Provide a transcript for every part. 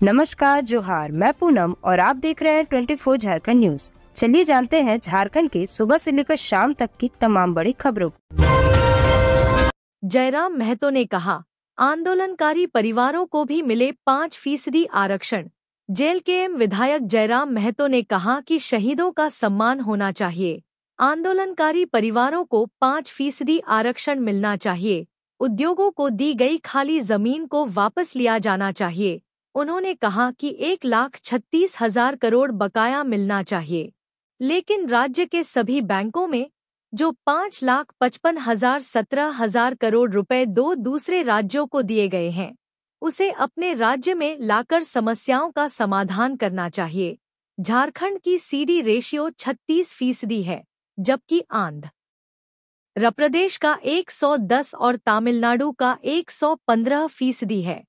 नमस्कार, जोहार। मैं पूनम और आप देख रहे हैं 24 झारखंड न्यूज। चलिए जानते हैं झारखंड के सुबह से लेकर शाम तक की तमाम बड़ी खबरों। जयराम महतो ने कहा, आंदोलनकारी परिवारों को भी मिले 5% आरक्षण। जेल के विधायक जयराम महतो ने कहा कि शहीदों का सम्मान होना चाहिए। आंदोलनकारी परिवारों को 5% आरक्षण मिलना चाहिए। उद्योगों को दी गई खाली जमीन को वापस लिया जाना चाहिए। उन्होंने कहा कि 1,36,000 करोड़ बकाया मिलना चाहिए, लेकिन राज्य के सभी बैंकों में जो 5,55,000 17,000 करोड़ रुपए दूसरे राज्यों को दिए गए हैं, उसे अपने राज्य में लाकर समस्याओं का समाधान करना चाहिए। झारखंड की सीडी रेशियो 36% है, जबकि आंध्र प्रदेश का 110 और तमिलनाडु का 115% है।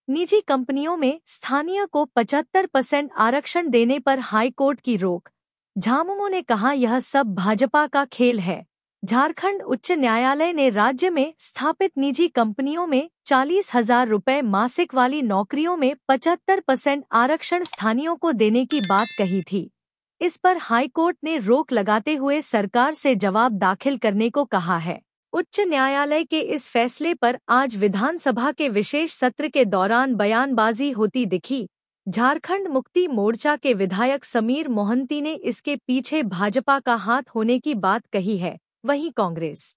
निजी कंपनियों में स्थानीय को 75% आरक्षण देने पर हाईकोर्ट की रोक। झामुमो ने कहा, यह सब भाजपा का खेल है। झारखंड उच्च न्यायालय ने राज्य में स्थापित निजी कंपनियों में 40,000 रुपए मासिक वाली नौकरियों में 75% आरक्षण स्थानीयों को देने की बात कही थी। इस पर हाईकोर्ट ने रोक लगाते हुए सरकार से जवाब दाखिल करने को कहा है। उच्च न्यायालय के इस फैसले पर आज विधानसभा के विशेष सत्र के दौरान बयानबाजी होती दिखी। झारखंड मुक्ति मोर्चा के विधायक समीर मोहंती ने इसके पीछे भाजपा का हाथ होने की बात कही है। वहीं कांग्रेस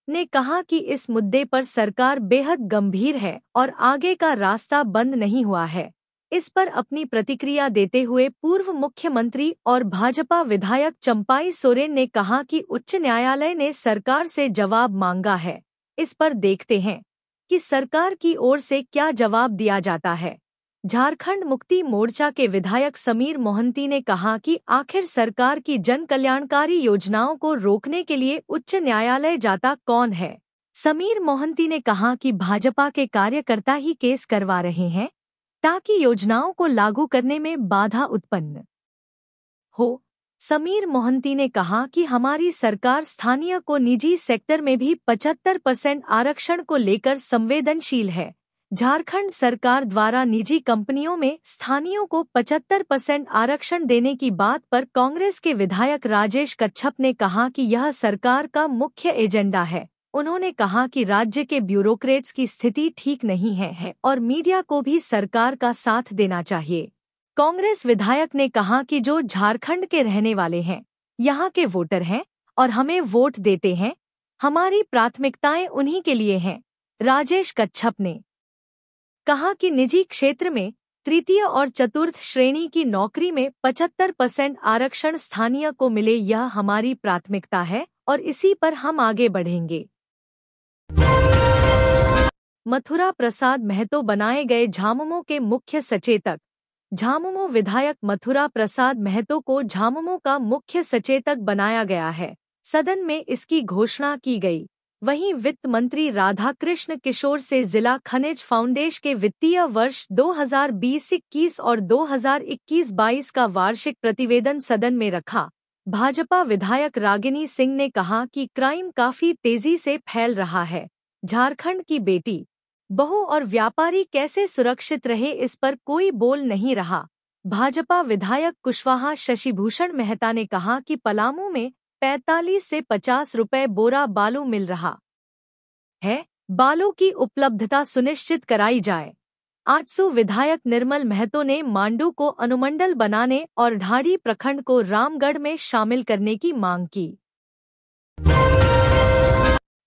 ने कहा कि इस मुद्दे पर सरकार बेहद गंभीर है और आगे का रास्ता बंद नहीं हुआ है। इस पर अपनी प्रतिक्रिया देते हुए पूर्व मुख्यमंत्री और भाजपा विधायक चंपाई सोरेन ने कहा कि उच्च न्यायालय ने सरकार से जवाब मांगा है। इस पर देखते हैं कि सरकार की ओर से क्या जवाब दिया जाता है। झारखंड मुक्ति मोर्चा के विधायक समीर मोहंती ने कहा कि आखिर सरकार की जन कल्याणकारी योजनाओं को रोकने के लिए उच्च न्यायालय जाता कौन है। समीर मोहंती ने कहा कि भाजपा के कार्यकर्ता ही केस करवा रहे हैं ताकि योजनाओं को लागू करने में बाधा उत्पन्न हो। समीर मोहंती ने कहा कि हमारी सरकार स्थानीय को निजी सेक्टर में भी 75% आरक्षण को लेकर संवेदनशील है। झारखंड सरकार द्वारा निजी कंपनियों में स्थानीयों को 75% आरक्षण देने की बात पर कांग्रेस के विधायक राजेश कच्छप ने कहा कि यह सरकार का मुख्य एजेंडा है। उन्होंने कहा कि राज्य के ब्यूरोक्रेट्स की स्थिति ठीक नहीं है और मीडिया को भी सरकार का साथ देना चाहिए। कांग्रेस विधायक ने कहा कि जो झारखंड के रहने वाले हैं, यहाँ के वोटर हैं और हमें वोट देते हैं, हमारी प्राथमिकताएं उन्हीं के लिए हैं। राजेश कच्छप ने कहा कि निजी क्षेत्र में तृतीय और चतुर्थ श्रेणी की नौकरी में 75% आरक्षण स्थानीय को मिले, यह हमारी प्राथमिकता है और इसी पर हम आगे बढ़ेंगे। मथुरा प्रसाद महतो बनाए गए झामुमो के मुख्य सचेतक। झामुमो विधायक मथुरा प्रसाद महतो को झामुमो का मुख्य सचेतक बनाया गया है। सदन में इसकी घोषणा की गई। वहीं वित्त मंत्री राधाकृष्ण किशोर से जिला खनिज फाउंडेशन के वित्तीय वर्ष 2020-21 और 2021-22 का वार्षिक प्रतिवेदन सदन में रखा। भाजपा विधायक रागिनी सिंह ने कहा कि क्राइम काफी तेजी से फैल रहा है। झारखंड की बेटी, बहू और व्यापारी कैसे सुरक्षित रहे, इस पर कोई बोल नहीं रहा। भाजपा विधायक कुशवाहा शशिभूषण मेहता ने कहा कि पलामू में 45 से 50 रुपए बोरा बालू मिल रहा है। बालू की उपलब्धता सुनिश्चित कराई जाए। आजसू विधायक निर्मल महतो ने मांडू को अनुमंडल बनाने और ढाड़ी प्रखंड को रामगढ़ में शामिल करने की मांग की।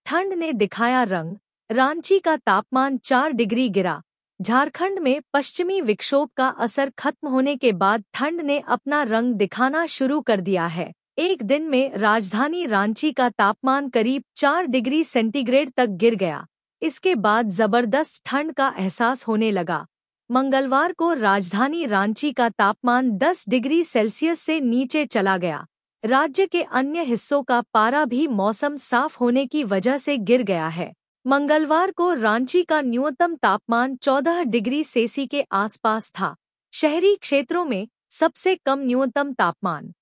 ठंड ने दिखाया रंग, रांची का तापमान 4 डिग्री गिरा। झारखंड में पश्चिमी विक्षोभ का असर खत्म होने के बाद ठंड ने अपना रंग दिखाना शुरू कर दिया है। एक दिन में राजधानी रांची का तापमान करीब 4 डिग्री सेंटीग्रेड तक गिर गया। इसके बाद जबरदस्त ठंड का एहसास होने लगा। मंगलवार को राजधानी रांची का तापमान 10 डिग्री सेल्सियस से नीचे चला गया। राज्य के अन्य हिस्सों का पारा भी मौसम साफ होने की वजह से गिर गया है। मंगलवार को रांची का न्यूनतम तापमान 14 डिग्री सेल्सियस के आसपास था। शहरी क्षेत्रों में सबसे कम न्यूनतम तापमान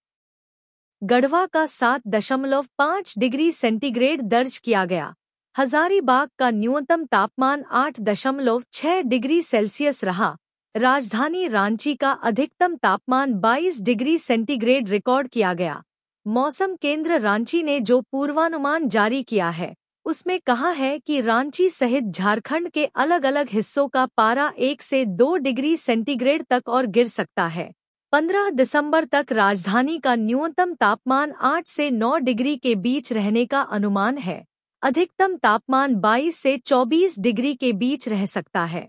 गढ़वा का 7.5 डिग्री सेंटीग्रेड दर्ज किया गया। हजारीबाग का न्यूनतम तापमान 8.6 डिग्री सेल्सियस रहा। राजधानी रांची का अधिकतम तापमान 22 डिग्री सेंटीग्रेड रिकॉर्ड किया गया। मौसम केंद्र रांची ने जो पूर्वानुमान जारी किया है उसमें कहा है कि रांची सहित झारखंड के अलग अलग हिस्सों का पारा 1 से 2 डिग्री सेंटीग्रेड तक और गिर सकता है। 15 दिसंबर तक राजधानी का न्यूनतम तापमान 8 से 9 डिग्री के बीच रहने का अनुमान है। अधिकतम तापमान 22 से 24 डिग्री के बीच रह सकता है।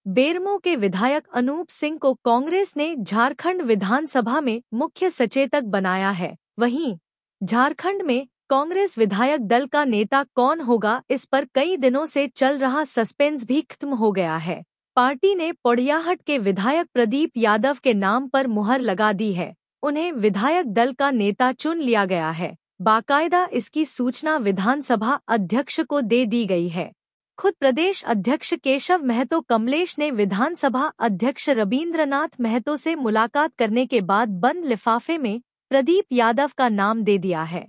बेरमो के विधायक अनूप सिंह को कांग्रेस ने झारखंड विधानसभा में मुख्य सचेतक बनाया है। वहीं झारखंड में कांग्रेस विधायक दल का नेता कौन होगा, इस पर कई दिनों से चल रहा सस्पेंस भी खत्म हो गया है। पार्टी ने पोड़ियाहाट के विधायक प्रदीप यादव के नाम पर मुहर लगा दी है। उन्हें विधायक दल का नेता चुन लिया गया है। बाकायदा इसकी सूचना विधानसभा अध्यक्ष को दे दी गई है। खुद प्रदेश अध्यक्ष केशव महतो कमलेश ने विधानसभा अध्यक्ष रबींद्रनाथ महतो से मुलाकात करने के बाद बंद लिफाफे में प्रदीप यादव का नाम दे दिया है।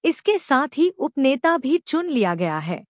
इसके साथ ही उपनेता भी चुन लिया गया है।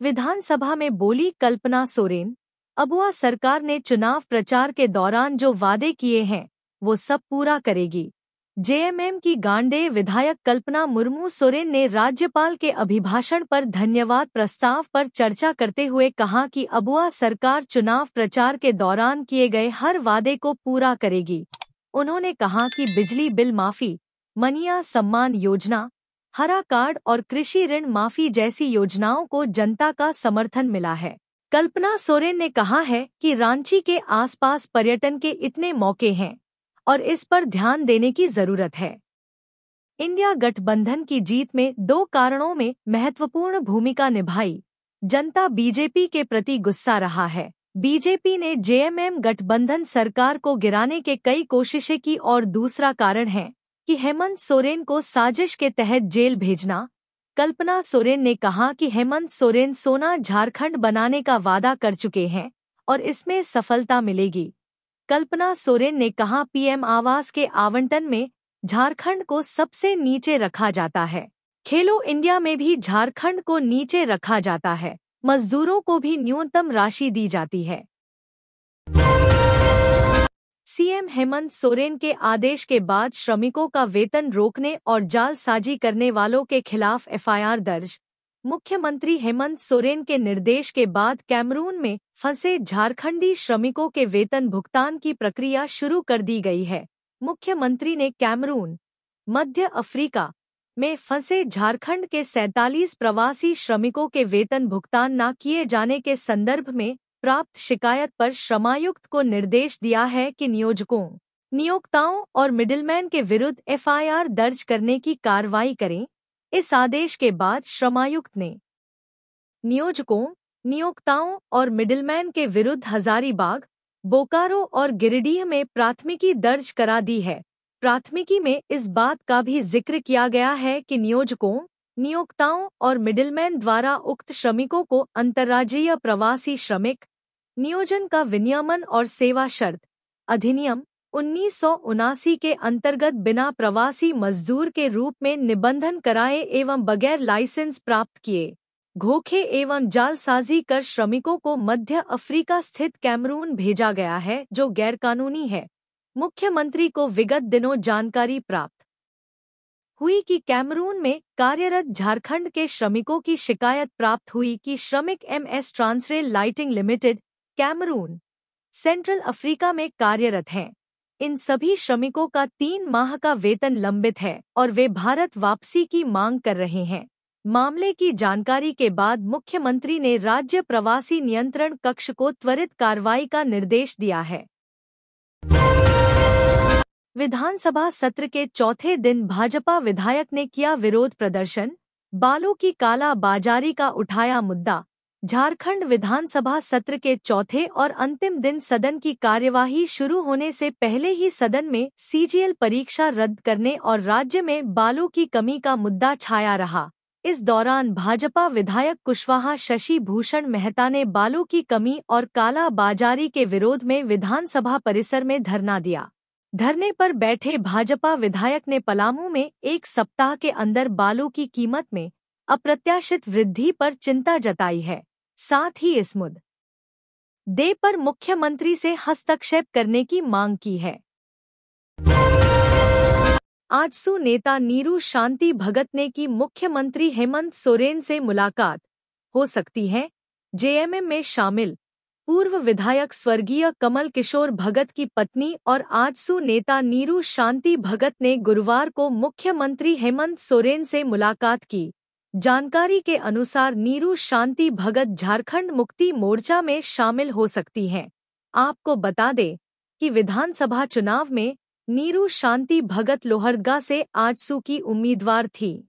विधानसभा में बोली कल्पना सोरेन, अबुआ सरकार ने चुनाव प्रचार के दौरान जो वादे किए हैं वो सब पूरा करेगी। जेएमएम की गांडे विधायक कल्पना मुर्मू सोरेन ने राज्यपाल के अभिभाषण पर धन्यवाद प्रस्ताव पर चर्चा करते हुए कहा कि अबुआ सरकार चुनाव प्रचार के दौरान किए गए हर वादे को पूरा करेगी। उन्होंने कहा कि बिजली बिल माफी, मनिया सम्मान योजना, हरा कार्ड और कृषि ऋण माफी जैसी योजनाओं को जनता का समर्थन मिला है। कल्पना सोरेन ने कहा है कि रांची के आसपास पर्यटन के इतने मौके हैं और इस पर ध्यान देने की जरूरत है। इंडिया गठबंधन की जीत में 2 कारणों में महत्वपूर्ण भूमिका निभाई। जनता बीजेपी के प्रति गुस्सा रहा है। बीजेपी ने जेएमएम गठबंधन सरकार को गिराने के कई कोशिशें की और दूसरा कारण है कि हेमंत सोरेन को साजिश के तहत जेल भेजना। कल्पना सोरेन ने कहा कि हेमंत सोरेन सोना झारखंड बनाने का वादा कर चुके हैं और इसमें सफलता मिलेगी। कल्पना सोरेन ने कहा पीएम आवास के आवंटन में झारखंड को सबसे नीचे रखा जाता है। खेलो इंडिया में भी झारखंड को नीचे रखा जाता है। मजदूरों को भी न्यूनतम राशि दी जाती है। सीएम हेमंत सोरेन के आदेश के बाद श्रमिकों का वेतन रोकने और जालसाजी करने वालों के खिलाफ एफआईआर दर्ज। मुख्यमंत्री हेमंत सोरेन के निर्देश के बाद कैमरून में फंसे झारखंडी श्रमिकों के वेतन भुगतान की प्रक्रिया शुरू कर दी गई है। मुख्यमंत्री ने कैमरून, मध्य अफ्रीका में फंसे झारखंड के 47 प्रवासी श्रमिकों के वेतन भुगतान न किए जाने के संदर्भ में प्राप्त शिकायत पर श्रमायुक्त को निर्देश दिया है कि नियोजकों, नियोक्ताओं और मिडिलमैन के विरुद्ध एफआईआर दर्ज करने की कार्रवाई करें। इस आदेश के बाद श्रमायुक्त ने नियोजकों, नियोक्ताओं और मिडिलमैन के विरुद्ध हजारीबाग, बोकारो और गिरिडीह में प्राथमिकी दर्ज करा दी है। प्राथमिकी में इस बात का भी जिक्र किया गया है कि नियोजकों, नियोक्ताओं और मिडिलमैन द्वारा उक्त श्रमिकों को अंतर्राज्यीय प्रवासी श्रमिक नियोजन का विनियमन और सेवा शर्त अधिनियम 1979 के अंतर्गत बिना प्रवासी मजदूर के रूप में निबंधन कराए एवं बगैर लाइसेंस प्राप्त किए धोखे एवं जालसाजी कर श्रमिकों को मध्य अफ्रीका स्थित कैमरून भेजा गया है, जो गैरकानूनी है। मुख्यमंत्री को विगत दिनों जानकारी प्राप्त हुई कि कैमरून में कार्यरत झारखंड के श्रमिकों की शिकायत प्राप्त हुई कि श्रमिक MS Transrail Lighting Limited Cameroon, Central Africa में कार्यरत हैं। इन सभी श्रमिकों का 3 माह का वेतन लंबित है और वे भारत वापसी की मांग कर रहे हैं। मामले की जानकारी के बाद मुख्यमंत्री ने राज्य प्रवासी नियंत्रण कक्ष को त्वरित कार्रवाई का निर्देश दिया है। विधानसभा सत्र के चौथे दिन भाजपा विधायक ने किया विरोध प्रदर्शन। बालों की काला बाजारी का उठाया मुद्दा। झारखंड विधानसभा सत्र के चौथे और अंतिम दिन सदन की कार्यवाही शुरू होने से पहले ही सदन में सीजीएल परीक्षा रद्द करने और राज्य में बालों की कमी का मुद्दा छाया रहा। इस दौरान भाजपा विधायक कुशवाहा शशि भूषण मेहता ने बालों की कमी और काला बाजारी के विरोध में विधानसभा परिसर में धरना दिया। धरने पर बैठे भाजपा विधायक ने पलामू में एक सप्ताह के अंदर बालू की कीमत में अप्रत्याशित वृद्धि पर चिंता जताई है। साथ ही इस मुद्दे पर मुख्यमंत्री से हस्तक्षेप करने की मांग की है। आजसू नेता नीरू शांति भगत ने की मुख्यमंत्री हेमंत सोरेन से मुलाकात, हो सकती है जेएमएम में शामिल। पूर्व विधायक स्वर्गीय कमल किशोर भगत की पत्नी और आजसू नेता नीरू शांति भगत ने गुरुवार को मुख्यमंत्री हेमंत सोरेन से मुलाकात की। जानकारी के अनुसार नीरू शांति भगत झारखंड मुक्ति मोर्चा में शामिल हो सकती हैं। आपको बता दें कि विधानसभा चुनाव में नीरू शांति भगत लोहरदगा से आजसू की उम्मीदवार थी।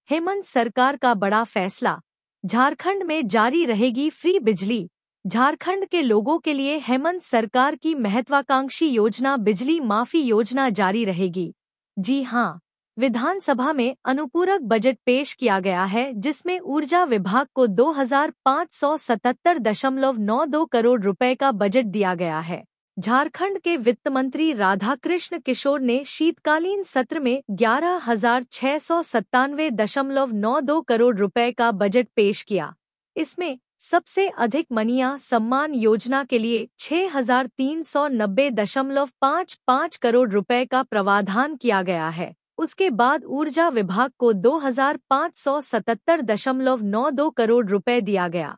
हेमंत सरकार का बड़ा फैसला, झारखंड में जारी रहेगी फ्री बिजली। झारखंड के लोगों के लिए हेमंत सरकार की महत्वाकांक्षी योजना बिजली माफी योजना जारी रहेगी। जी हां, विधानसभा में अनुपूरक बजट पेश किया गया है, जिसमें ऊर्जा विभाग को 2577.92 करोड़ रुपए का बजट दिया गया है। झारखंड के वित्त मंत्री राधाकृष्ण किशोर ने शीतकालीन सत्र में 11,697.92 करोड़ रुपए का बजट पेश किया। इसमें सबसे अधिक मनिया सम्मान योजना के लिए 6,390.55 करोड़ रुपए का प्रावधान किया गया है। उसके बाद ऊर्जा विभाग को 2,577.92 करोड़ रुपए दिया गया।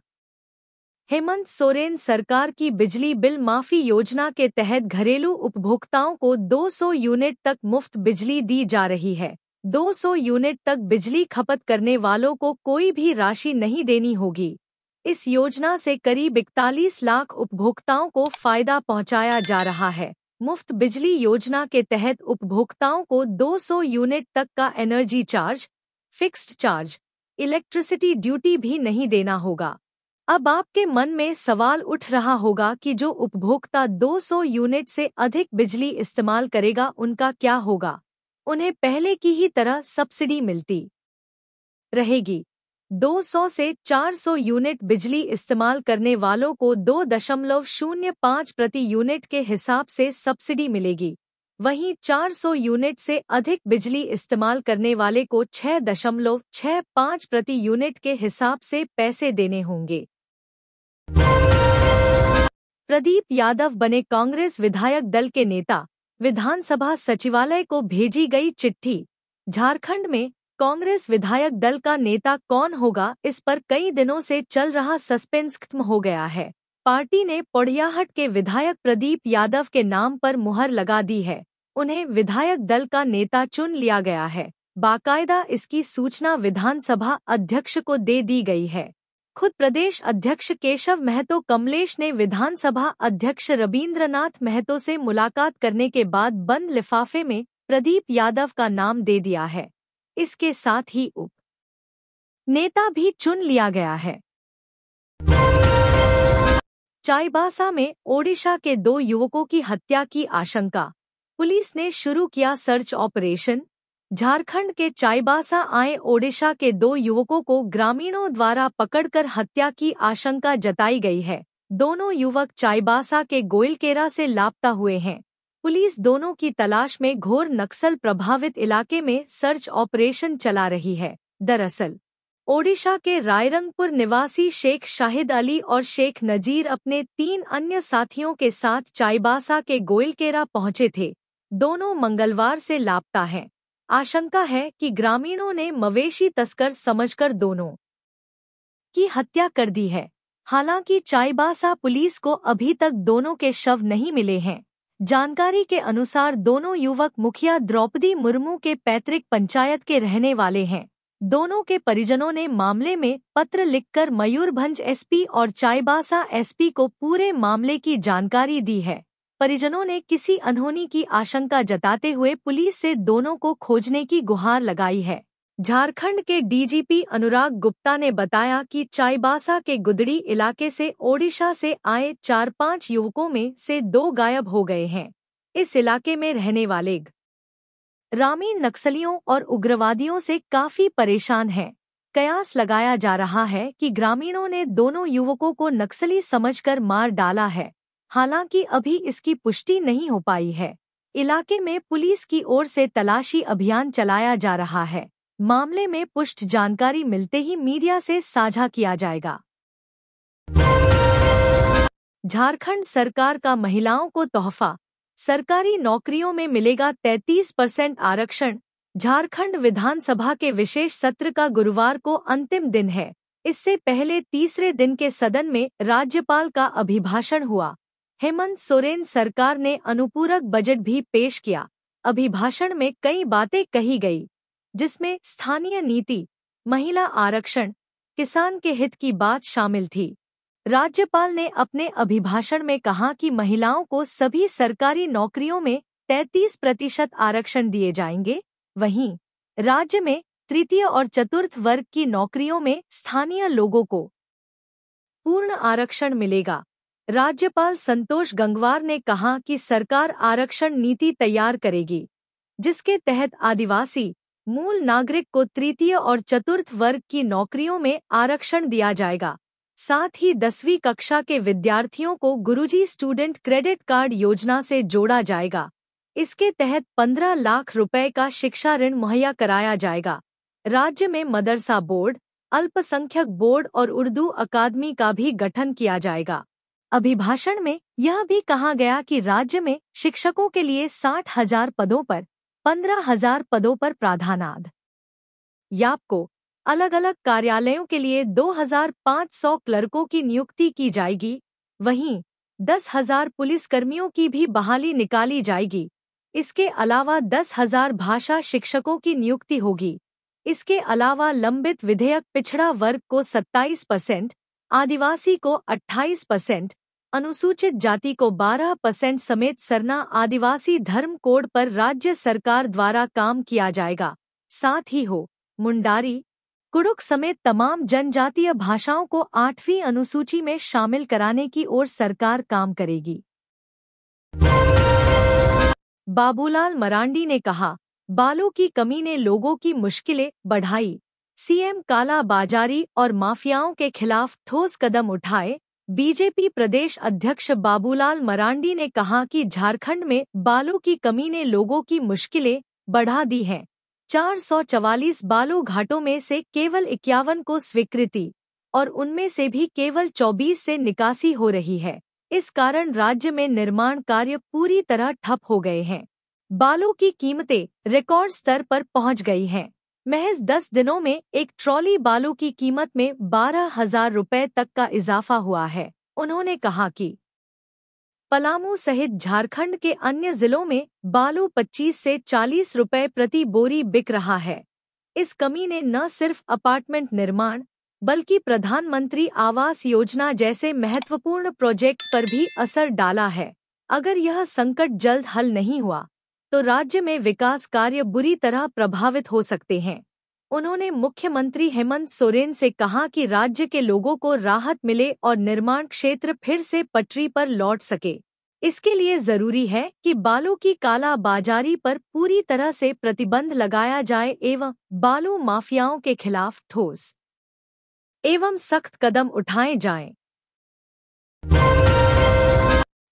हेमंत सोरेन सरकार की बिजली बिल माफी योजना के तहत घरेलू उपभोक्ताओं को 200 यूनिट तक मुफ्त बिजली दी जा रही है। 200 यूनिट तक बिजली खपत करने वालों को कोई भी राशि नहीं देनी होगी। इस योजना से करीब 41 लाख उपभोक्ताओं को फायदा पहुंचाया जा रहा है। मुफ्त बिजली योजना के तहत उपभोक्ताओं को 200 यूनिट तक का energy charge, fixed charge, electricity duty भी नहीं देना होगा। अब आपके मन में सवाल उठ रहा होगा कि जो उपभोक्ता 200 यूनिट से अधिक बिजली इस्तेमाल करेगा उनका क्या होगा? उन्हें पहले की ही तरह सब्सिडी मिलती रहेगी। 200 से 400 यूनिट बिजली इस्तेमाल करने वालों को 2.05 प्रति यूनिट के हिसाब से सब्सिडी मिलेगी। वहीं 400 यूनिट से अधिक बिजली इस्तेमाल करने वाले को 6.65 प्रति यूनिट के हिसाब से पैसे देने होंगे। प्रदीप यादव बने कांग्रेस विधायक दल के नेता, विधानसभा सचिवालय को भेजी गई चिट्ठी। झारखंड में कांग्रेस विधायक दल का नेता कौन होगा, इस पर कई दिनों से चल रहा सस्पेंस खत्म हो गया है। पार्टी ने पोड़ियाहाट के विधायक प्रदीप यादव के नाम पर मुहर लगा दी है। उन्हें विधायक दल का नेता चुन लिया गया है। बाकायदा इसकी सूचना विधानसभा अध्यक्ष को दे दी गई है। खुद प्रदेश अध्यक्ष केशव महतो कमलेश ने विधानसभा अध्यक्ष रबींद्रनाथ महतो से मुलाकात करने के बाद बंद लिफाफे में प्रदीप यादव का नाम दे दिया है। इसके साथ ही उप नेता भी चुन लिया गया है। चाईबासा में ओडिशा के 2 युवकों की हत्या की आशंका, पुलिस ने शुरू किया सर्च ऑपरेशन। झारखंड के चाईबासा आए ओडिशा के 2 युवकों को ग्रामीणों द्वारा पकड़कर हत्या की आशंका जताई गई है। दोनों युवक चाईबासा के गोइलकेरा से लापता हुए हैं। पुलिस दोनों की तलाश में घोर नक्सल प्रभावित इलाके में सर्च ऑपरेशन चला रही है। दरअसल ओडिशा के रायरंगपुर निवासी शेख शाहिद अली और शेख नजीर अपने 3 अन्य साथियों के साथ चाईबासा के गोइलकेरा पहुंचे थे। दोनों मंगलवार से लापता हैं। आशंका है कि ग्रामीणों ने मवेशी तस्कर समझकर दोनों की हत्या कर दी है। हालांकि चाईबासा पुलिस को अभी तक दोनों के शव नहीं मिले हैं। जानकारी के अनुसार दोनों युवक मुखिया द्रौपदी मुर्मू के पैतृक पंचायत के रहने वाले हैं। दोनों के परिजनों ने मामले में पत्र लिखकर मयूरभंज एसपी और चाईबासा एसपी को पूरे मामले की जानकारी दी है। परिजनों ने किसी अनहोनी की आशंका जताते हुए पुलिस से दोनों को खोजने की गुहार लगाई है। झारखंड के डीजीपी अनुराग गुप्ता ने बताया कि चाईबासा के गुदड़ी इलाके से ओडिशा से आए 4-5 युवकों में से 2 गायब हो गए हैं। इस इलाके में रहने वाले ग्रामीण नक्सलियों और उग्रवादियों से काफी परेशान हैं। कयास लगाया जा रहा है कि ग्रामीणों ने दोनों युवकों को नक्सली समझकर मार डाला है। हालांकि अभी इसकी पुष्टि नहीं हो पाई है। इलाके में पुलिस की ओर से तलाशी अभियान चलाया जा रहा है। मामले में पुष्ट जानकारी मिलते ही मीडिया से साझा किया जाएगा। झारखंड सरकार का महिलाओं को तोहफा, सरकारी नौकरियों में मिलेगा 33% आरक्षण। झारखंड विधानसभा के विशेष सत्र का गुरुवार को अंतिम दिन है। इससे पहले तीसरे दिन के सदन में राज्यपाल का अभिभाषण हुआ। हेमंत सोरेन सरकार ने अनुपूरक बजट भी पेश किया। अभिभाषण में कई बातें कही गई, जिसमें स्थानीय नीति, महिला आरक्षण, किसान के हित की बात शामिल थी। राज्यपाल ने अपने अभिभाषण में कहा कि महिलाओं को सभी सरकारी नौकरियों में 33% आरक्षण दिए जाएंगे। वहीं राज्य में तृतीय और चतुर्थ वर्ग की नौकरियों में स्थानीय लोगों को पूर्ण आरक्षण मिलेगा। राज्यपाल संतोष गंगवार ने कहा कि सरकार आरक्षण नीति तैयार करेगी, जिसके तहत आदिवासी मूल नागरिक को तृतीय और चतुर्थ वर्ग की नौकरियों में आरक्षण दिया जाएगा। साथ ही 10वीं कक्षा के विद्यार्थियों को गुरुजी स्टूडेंट क्रेडिट कार्ड योजना से जोड़ा जाएगा। इसके तहत 15 लाख रुपए का शिक्षा ऋण मुहैया कराया जाएगा। राज्य में मदरसा बोर्ड, अल्पसंख्यक बोर्ड और उर्दू अकादमी का भी गठन किया जाएगा। अभिभाषण में यह भी कहा गया कि राज्य में शिक्षकों के लिए 60,000 पदों पर 15,000 पदों पर प्रावधान। यापको अलग अलग कार्यालयों के लिए 2,500 क्लर्कों की नियुक्ति की जाएगी। वहीं 10,000 पुलिसकर्मियों की भी बहाली निकाली जाएगी। इसके अलावा 10,000 भाषा शिक्षकों की नियुक्ति होगी। इसके अलावा लंबित विधेयक पिछड़ा वर्ग को 27%, आदिवासी को 28%, अनुसूचित जाति को 12% समेत सरना आदिवासी धर्म कोड पर राज्य सरकार द्वारा काम किया जाएगा। साथ ही हो मुंडारी, कुड़ुक समेत तमाम जनजातीय भाषाओं को 8वीं अनुसूची में शामिल कराने की ओर सरकार काम करेगी। बाबूलाल मरांडी ने कहा, बालू की कमी ने लोगों की मुश्किलें बढ़ाई। सीएम काला बाजारी और माफियाओं के खिलाफ ठोस कदम उठाए। बीजेपी प्रदेश अध्यक्ष बाबूलाल मरांडी ने कहा कि झारखंड में बालू की कमी ने लोगों की मुश्किलें बढ़ा दी हैं। 444 बालू घाटों में से केवल 51 को स्वीकृति और उनमें से भी केवल 24 से निकासी हो रही है। इस कारण राज्य में निर्माण कार्य पूरी तरह ठप हो गए हैं। बालू की कीमतें रिकॉर्ड स्तर पर पहुंच गई हैं। महज 10 दिनों में एक ट्रॉली बालू की कीमत में 12,000 रुपए तक का इजाफा हुआ है। उन्होंने कहा कि पलामू सहित झारखंड के अन्य जिलों में बालू 25 से 40 रुपए प्रति बोरी बिक रहा है। इस कमी ने न सिर्फ अपार्टमेंट निर्माण बल्कि प्रधानमंत्री आवास योजना जैसे महत्वपूर्ण प्रोजेक्ट्स पर भी असर डाला है। अगर यह संकट जल्द हल नहीं हुआ तो राज्य में विकास कार्य बुरी तरह प्रभावित हो सकते हैं। उन्होंने मुख्यमंत्री हेमंत सोरेन से कहा कि राज्य के लोगों को राहत मिले और निर्माण क्षेत्र फिर से पटरी पर लौट सके। इसके लिए जरूरी है कि बालू की काला बाजारी पर पूरी तरह से प्रतिबंध लगाया जाए एवं बालू माफियाओं के खिलाफ ठोस एवं सख्त कदम उठाए जाएं।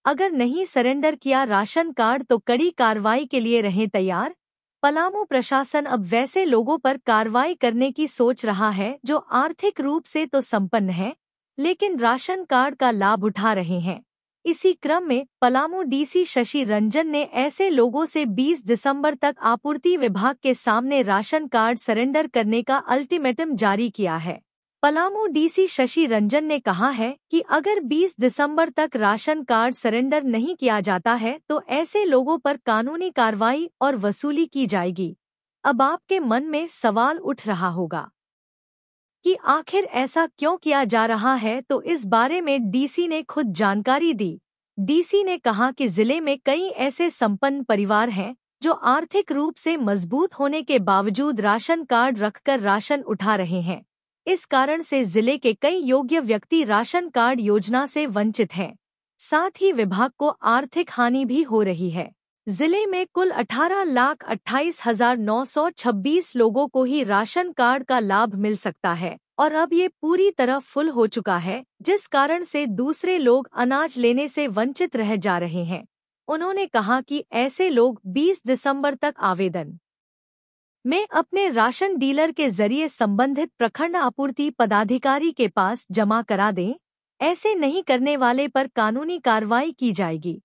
अगर नहीं सरेंडर किया राशन कार्ड तो कड़ी कार्रवाई के लिए रहें तैयार। पलामू प्रशासन अब वैसे लोगों पर कार्रवाई करने की सोच रहा है जो आर्थिक रूप से तो संपन्न हैं, लेकिन राशन कार्ड का लाभ उठा रहे हैं। इसी क्रम में पलामू डीसी शशि रंजन ने ऐसे लोगों से 20 दिसंबर तक आपूर्ति विभाग के सामने राशन कार्ड सरेंडर करने का अल्टीमेटम जारी किया है। पलामू डीसी शशि रंजन ने कहा है कि अगर 20 दिसंबर तक राशन कार्ड सरेंडर नहीं किया जाता है तो ऐसे लोगों पर कानूनी कार्रवाई और वसूली की जाएगी। अब आपके मन में सवाल उठ रहा होगा कि आखिर ऐसा क्यों किया जा रहा है, तो इस बारे में डीसी ने खुद जानकारी दी। डीसी ने कहा कि जिले में कई ऐसे संपन्न परिवार हैं जो आर्थिक रूप से मजबूत होने के बावजूद राशन कार्ड रखकर राशन उठा रहे हैं। इस कारण से जिले के कई योग्य व्यक्ति राशन कार्ड योजना से वंचित हैं। साथ ही विभाग को आर्थिक हानि भी हो रही है। जिले में कुल 18,28,926 लोगों को ही राशन कार्ड का लाभ मिल सकता है। और अब ये पूरी तरह फुल हो चुका है, जिस कारण से दूसरे लोग अनाज लेने से वंचित रह जा रहे हैं। उन्होंने कहा कि ऐसे लोग 20 दिसंबर तक आवेदन में अपने राशन डीलर के जरिए संबंधित प्रखंड आपूर्ति पदाधिकारी के पास जमा करा दें। ऐसे नहीं करने वाले पर कानूनी कार्रवाई की जाएगी।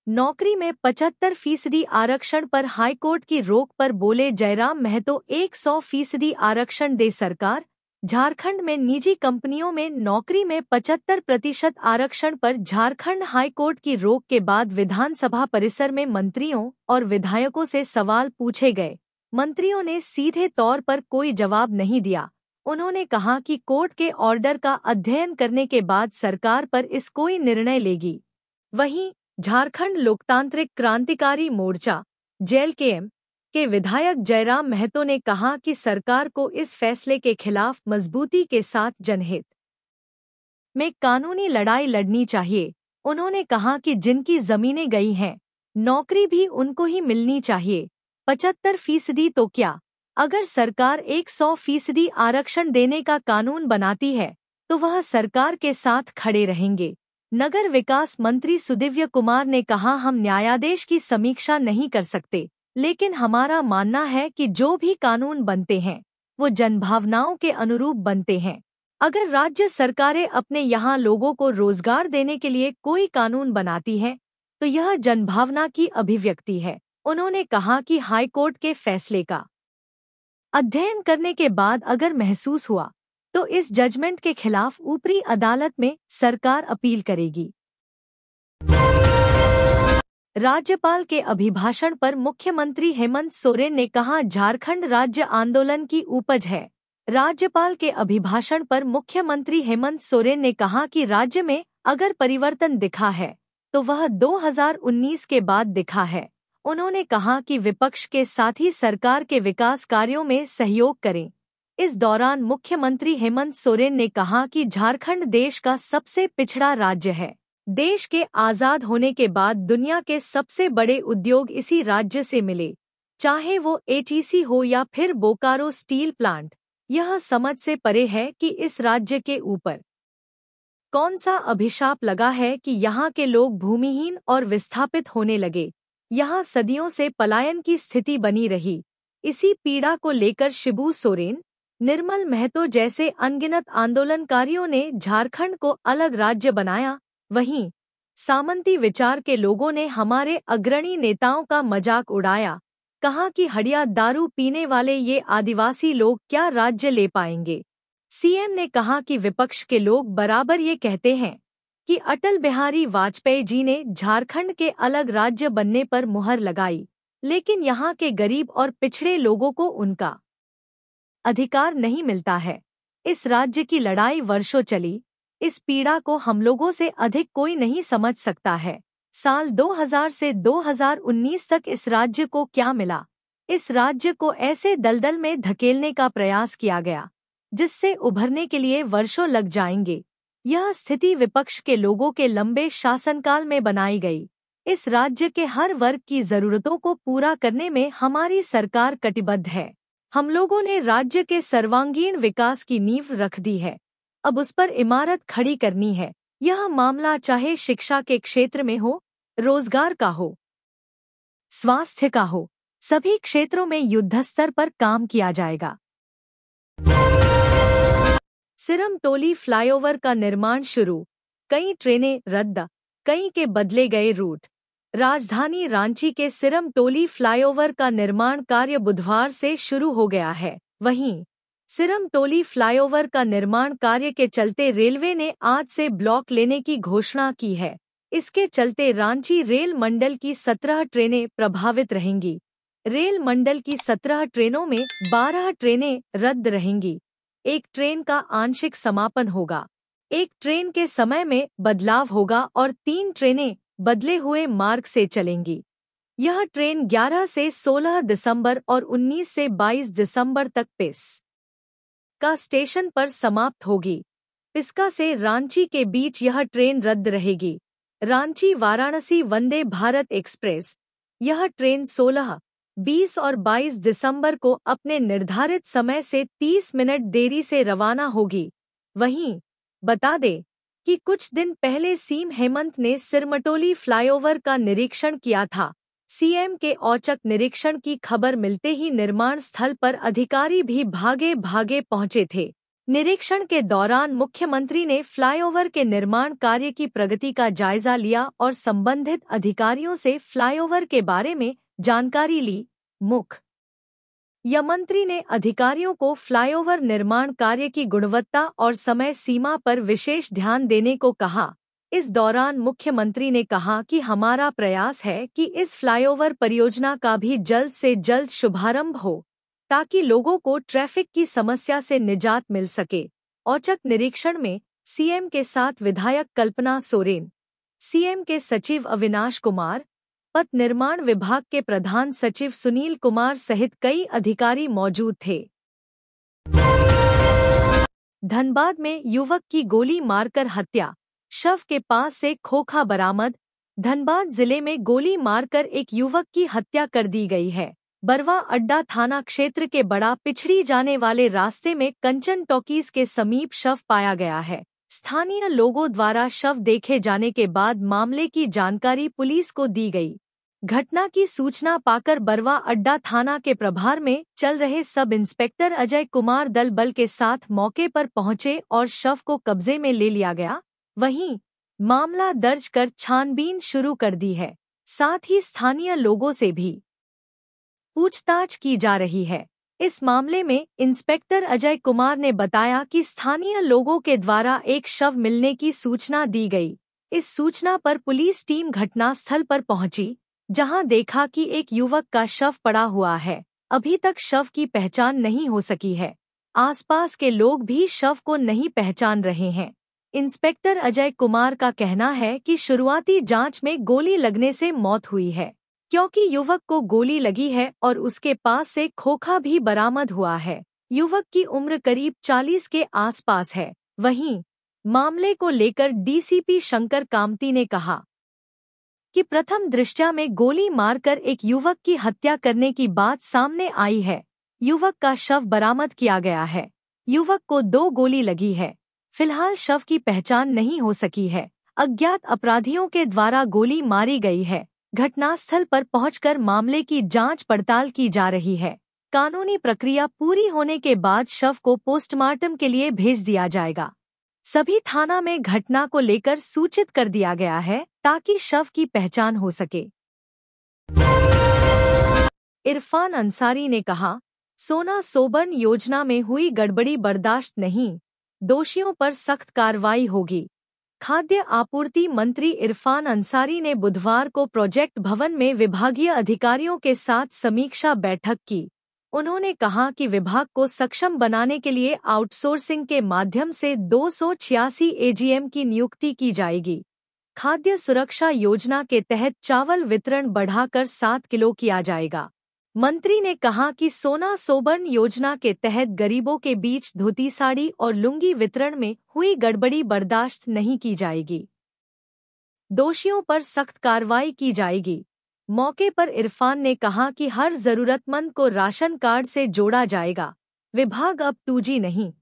नौकरी में 75% आरक्षण पर हाईकोर्ट की रोक पर बोले जयराम महतो, 100% आरक्षण दे सरकार। झारखंड में निजी कंपनियों में नौकरी में 75% आरक्षण पर झारखंड हाईकोर्ट की रोक के बाद विधानसभा परिसर में मंत्रियों और विधायकों से सवाल पूछे गए। मंत्रियों ने सीधे तौर पर कोई जवाब नहीं दिया। उन्होंने कहा कि कोर्ट के ऑर्डर का अध्ययन करने के बाद सरकार पर इस कोई निर्णय लेगी। वहीं झारखंड लोकतांत्रिक क्रांतिकारी मोर्चा JLKM के विधायक जयराम महतो ने कहा कि सरकार को इस फैसले के खिलाफ मजबूती के साथ जनहित में कानूनी लड़ाई लड़नी चाहिए। उन्होंने कहा कि जिनकी जमीनें गई हैं, नौकरी भी उनको ही मिलनी चाहिए। 75% तो क्या, अगर सरकार 100% आरक्षण देने का कानून बनाती है तो वह सरकार के साथ खड़े रहेंगे। नगर विकास मंत्री सुदिव्य कुमार ने कहा, हम न्यायाधीश की समीक्षा नहीं कर सकते, लेकिन हमारा मानना है कि जो भी कानून बनते हैं वो जनभावनाओं के अनुरूप बनते हैं। अगर राज्य सरकारें अपने यहाँ लोगों को रोजगार देने के लिए कोई कानून बनाती हैं तो यह जनभावना की अभिव्यक्ति है। उन्होंने कहा कि हाईकोर्ट के फैसले का अध्ययन करने के बाद अगर महसूस हुआ तो इस जजमेंट के खिलाफ ऊपरी अदालत में सरकार अपील करेगी। राज्यपाल के अभिभाषण पर मुख्यमंत्री हेमंत सोरेन ने कहा, झारखंड राज्य आंदोलन की उपज है। राज्यपाल के अभिभाषण पर मुख्यमंत्री हेमंत सोरेन ने कहा कि राज्य में अगर परिवर्तन दिखा है तो वह 2019 के बाद दिखा है। उन्होंने कहा कि विपक्ष के साथ ही सरकार के विकास कार्यों में सहयोग करें। इस दौरान मुख्यमंत्री हेमंत सोरेन ने कहा कि झारखंड देश का सबसे पिछड़ा राज्य है। देश के आजाद होने के बाद दुनिया के सबसे बड़े उद्योग इसी राज्य से मिले, चाहे वो ATC हो या फिर बोकारो स्टील प्लांट। यह समझ से परे है कि इस राज्य के ऊपर कौन सा अभिशाप लगा है कि यहाँ के लोग भूमिहीन और विस्थापित होने लगे। यहाँ सदियों से पलायन की स्थिति बनी रही। इसी पीड़ा को लेकर शिबू सोरेन, निर्मल महतो जैसे अनगिनत आंदोलनकारियों ने झारखंड को अलग राज्य बनाया। वहीं सामंती विचार के लोगों ने हमारे अग्रणी नेताओं का मजाक उड़ाया, कहा कि हड़िया दारू पीने वाले ये आदिवासी लोग क्या राज्य ले पाएंगे। CM ने कहा कि विपक्ष के लोग बराबर ये कहते हैं कि अटल बिहारी वाजपेयी जी ने झारखंड के अलग राज्य बनने पर मुहर लगाई, लेकिन यहाँ के गरीब और पिछड़े लोगों को उनका अधिकार नहीं मिलता है। इस राज्य की लड़ाई वर्षों चली। इस पीड़ा को हम लोगों से अधिक कोई नहीं समझ सकता है। साल 2000 से 2019 तक इस राज्य को क्या मिला? इस राज्य को ऐसे दलदल में धकेलने का प्रयास किया गया जिससे उभरने के लिए वर्षों लग जाएंगे। यह स्थिति विपक्ष के लोगों के लंबे शासनकाल में बनाई गई। इस राज्य के हर वर्ग की जरूरतों को पूरा करने में हमारी सरकार कटिबद्ध है। हम लोगों ने राज्य के सर्वांगीण विकास की नींव रख दी है, अब उस पर इमारत खड़ी करनी है। यह मामला चाहे शिक्षा के क्षेत्र में हो, रोजगार का हो, स्वास्थ्य का हो, सभी क्षेत्रों में युद्धस्तर पर काम किया जाएगा। सिरमटोली फ्लाईओवर का निर्माण शुरू, कई ट्रेनें रद्द, कई के बदले गए रूट। राजधानी रांची के सिरमटोली फ्लाईओवर का निर्माण कार्य बुधवार से शुरू हो गया है। वहीं सिरमटोली फ्लाईओवर का निर्माण कार्य के चलते रेलवे ने आज से ब्लॉक लेने की घोषणा की है। इसके चलते रांची रेल मंडल की 17 ट्रेनें प्रभावित रहेंगी। रेल मंडल की 17 ट्रेनों में 12 ट्रेनें रद्द रहेंगी। एक ट्रेन का आंशिक समापन होगा, एक ट्रेन के समय में बदलाव होगा और 3 ट्रेनें बदले हुए मार्ग से चलेंगी। यह ट्रेन 11 से 16 दिसंबर और 19 से 22 दिसंबर तक पिस्का स्टेशन पर समाप्त होगी। पिस्का से रांची के बीच यह ट्रेन रद्द रहेगी। रांची वाराणसी वंदे भारत एक्सप्रेस, यह ट्रेन 16 20 और 22 दिसंबर को अपने निर्धारित समय से 30 मिनट देरी से रवाना होगी। वहीं बता दें कि कुछ दिन पहले सीएम हेमंत ने सिरमटोली फ्लाईओवर का निरीक्षण किया था। सीएम के औचक निरीक्षण की खबर मिलते ही निर्माण स्थल पर अधिकारी भी भागे भागे पहुंचे थे। निरीक्षण के दौरान मुख्यमंत्री ने फ्लाईओवर के निर्माण कार्य की प्रगति का जायजा लिया और संबंधित अधिकारियों से फ्लाईओवर के बारे में जानकारी ली। मुख्यमंत्री ने अधिकारियों को फ्लाईओवर निर्माण कार्य की गुणवत्ता और समय सीमा पर विशेष ध्यान देने को कहा। इस दौरान मुख्यमंत्री ने कहा कि हमारा प्रयास है कि इस फ्लाईओवर परियोजना का भी जल्द से जल्द शुभारंभ हो, ताकि लोगों को ट्रैफिक की समस्या से निजात मिल सके। औचक निरीक्षण में सीएम के साथ विधायक कल्पना सोरेन, सीएम के सचिव अविनाश कुमार, पथ निर्माण विभाग के प्रधान सचिव सुनील कुमार सहित कई अधिकारी मौजूद थे। धनबाद में युवक की गोली मारकर हत्या, शव के पास से खोखा बरामद। धनबाद जिले में गोली मारकर एक युवक की हत्या कर दी गई है। बरवा अड्डा थाना क्षेत्र के बड़ा पिछड़ी जाने वाले रास्ते में कंचन टॉकीज के समीप शव पाया गया है। स्थानीय लोगों द्वारा शव देखे जाने के बाद मामले की जानकारी पुलिस को दी गई। घटना की सूचना पाकर बरवा अड्डा थाना के प्रभार में चल रहे सब इंस्पेक्टर अजय कुमार दल बल के साथ मौके पर पहुंचे और शव को कब्जे में ले लिया गया। वहीं मामला दर्ज कर छानबीन शुरू कर दी है। साथ ही स्थानीय लोगों से भी पूछताछ की जा रही है। इस मामले में इंस्पेक्टर अजय कुमार ने बताया कि स्थानीय लोगों के द्वारा एक शव मिलने की सूचना दी गई। इस सूचना पर पुलिस टीम घटनास्थल पर पहुंची, जहां देखा कि एक युवक का शव पड़ा हुआ है। अभी तक शव की पहचान नहीं हो सकी है। आसपास के लोग भी शव को नहीं पहचान रहे हैं। इंस्पेक्टर अजय कुमार का कहना है कि शुरुआती जांच में गोली लगने से मौत हुई है, क्योंकि युवक को गोली लगी है और उसके पास से खोखा भी बरामद हुआ है। युवक की उम्र करीब 40 के आसपास है। वहीं मामले को लेकर डीसीपी शंकर कामती ने कहा कि प्रथम दृष्टया में गोली मारकर एक युवक की हत्या करने की बात सामने आई है। युवक का शव बरामद किया गया है। युवक को 2 गोली लगी है। फिलहाल शव की पहचान नहीं हो सकी है। अज्ञात अपराधियों के द्वारा गोली मारी गई है। घटनास्थल पर पहुंचकर मामले की जांच पड़ताल की जा रही है। कानूनी प्रक्रिया पूरी होने के बाद शव को पोस्टमार्टम के लिए भेज दिया जाएगा। सभी थाना में घटना को लेकर सूचित कर दिया गया है, ताकि शव की पहचान हो सके। इरफान अंसारी ने कहा, सोना सोबर्न योजना में हुई गड़बड़ी बर्दाश्त नहीं, दोषियों पर सख्त कार्रवाई होगी। खाद्य आपूर्ति मंत्री इरफान अंसारी ने बुधवार को प्रोजेक्ट भवन में विभागीय अधिकारियों के साथ समीक्षा बैठक की। उन्होंने कहा कि विभाग को सक्षम बनाने के लिए आउटसोर्सिंग के माध्यम से 286 एजीएम की नियुक्ति की जाएगी। खाद्य सुरक्षा योजना के तहत चावल वितरण बढ़ाकर 7 किलो किया जाएगा। मंत्री ने कहा कि सोना सोबर्न योजना के तहत गरीबों के बीच धोती साड़ी और लुंगी वितरण में हुई गड़बड़ी बर्दाश्त नहीं की जाएगी। दोषियों पर सख्त कार्रवाई की जाएगी। मौके पर इरफान ने कहा कि हर जरूरतमंद को राशन कार्ड से जोड़ा जाएगा। विभाग अब 2G नहीं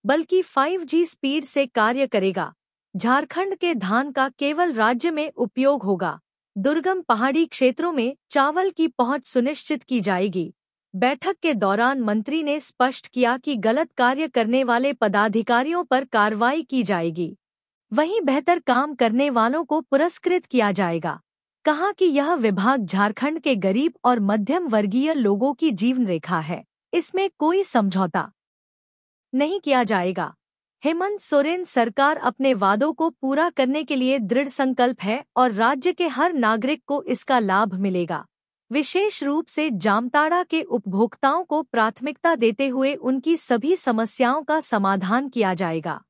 बल्कि 5G स्पीड से कार्य करेगा। झारखंड के धान का केवल राज्य में उपयोग होगा। दुर्गम पहाड़ी क्षेत्रों में चावल की पहुंच सुनिश्चित की जाएगी। बैठक के दौरान मंत्री ने स्पष्ट किया कि गलत कार्य करने वाले पदाधिकारियों पर कार्रवाई की जाएगी। वहीं बेहतर काम करने वालों को पुरस्कृत किया जाएगा। कहा कि यह विभाग झारखंड के गरीब और मध्यम वर्गीय लोगों की जीवन रेखा है, इसमें कोई समझौता नहीं किया जाएगा। हेमंत सोरेन सरकार अपने वादों को पूरा करने के लिए दृढ़ संकल्प है और राज्य के हर नागरिक को इसका लाभ मिलेगा। विशेष रूप से जामताड़ा के उपभोक्ताओं को प्राथमिकता देते हुए उनकी सभी समस्याओं का समाधान किया जाएगा।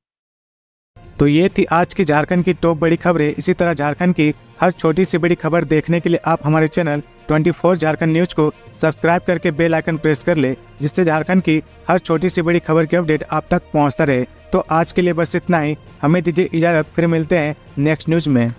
तो ये थी आज की झारखंड की टॉप बड़ी खबरें। इसी तरह झारखंड की हर छोटी सी बड़ी खबर देखने के लिए आप हमारे चैनल 24 झारखंड न्यूज को सब्सक्राइब करके बेल आइकन प्रेस कर ले, जिससे झारखंड की हर छोटी सी बड़ी खबर की अपडेट आप तक पहुंचता रहे। तो आज के लिए बस इतना ही। हमें दीजिए इजाजत, फिर मिलते हैं नेक्स्ट न्यूज में।